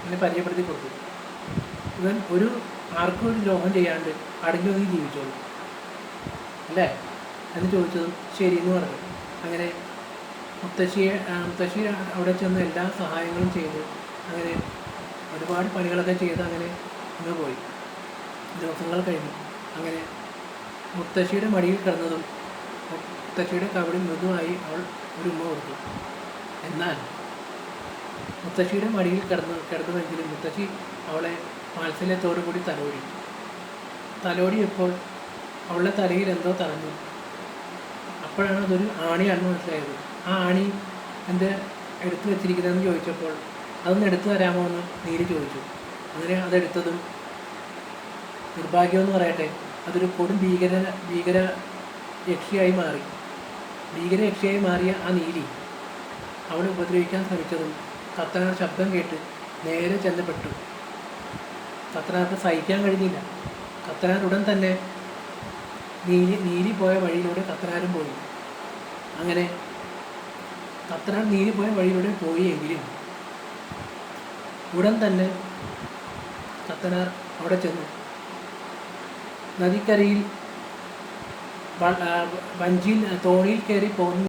ഇങ്ങനെ പരിചയപ്പെടുത്തി കൊടുത്തു. ഇവൻ ആർക്കും ഒരു ദ്രോഹം ചെയ്യാണ്ട് അടങ്ങി ഒതുങ്ങി ജീവിച്ചോളൂ അല്ലേ എന്ന് ചോദിച്ചതും ശരി എന്ന് പറഞ്ഞു. അങ്ങനെ മുത്തശ്ശി അവിടെ ചെന്ന് എല്ലാ സഹായങ്ങളും ചെയ്ത് അങ്ങനെ ഒരുപാട് പണികളൊക്കെ ചെയ്ത് അങ്ങനെ അങ്ങ് പോയി. ദിവസങ്ങൾ കഴിഞ്ഞു. അങ്ങനെ മുത്തശ്ശിയുടെ മടിയിൽ കിടന്നതും മുത്തശ്ശിയുടെ കവിളിൽ മൃദുവായി അവൾ ഒരു ഉമ്മ കൊടുത്തു. എന്നാൽ മുത്തശ്ശിയുടെ മടിയിൽ കിടന്നുവെങ്കിലും മുത്തശ്ശി അവളെ വാത്സല്യത്തോടു കൂടി തലോടിയപ്പോൾ അവളുടെ തലയിൽ എന്തോ തറഞ്ഞു. അപ്പോഴാണ് അതൊരു ആണിയാണെന്ന് മനസ്സിലായത്. ആ ആണി എൻ്റെ എടുത്തു വെച്ചിരിക്കുന്നതെന്ന് ചോദിച്ചപ്പോൾ അതൊന്ന് എടുത്തു തരാമോ എന്ന് നീര് ചോദിച്ചു. അങ്ങനെ അതെടുത്തതും നിർഭാഗ്യമെന്ന് പറയട്ടെ, അതൊരു കൊടും ഭീകര യക്ഷിയായി മാറിയ ആ നീലി അവളെ ഉപദ്രവിക്കാൻ ശ്രമിച്ചതും കത്തനാർ ശബ്ദം കേട്ട് നേരെ ചെന്നപ്പെട്ടു. കത്തനാർക്ക് സഹിക്കാൻ കഴിഞ്ഞില്ല. കത്തനാർ ഉടൻ തന്നെ നീലി പോയ വഴിയിലൂടെ കത്തനാരും പോയി. അങ്ങനെ കത്തനാർ നീലി പോയ വഴിയിലൂടെ പോയി എങ്കിലും ഉടൻ തന്നെ കത്തനാർ അവിടെ ചെന്നു. നദിക്കരയിൽ വഞ്ചിയിൽ തോണിയിൽ കയറി പോകുന്ന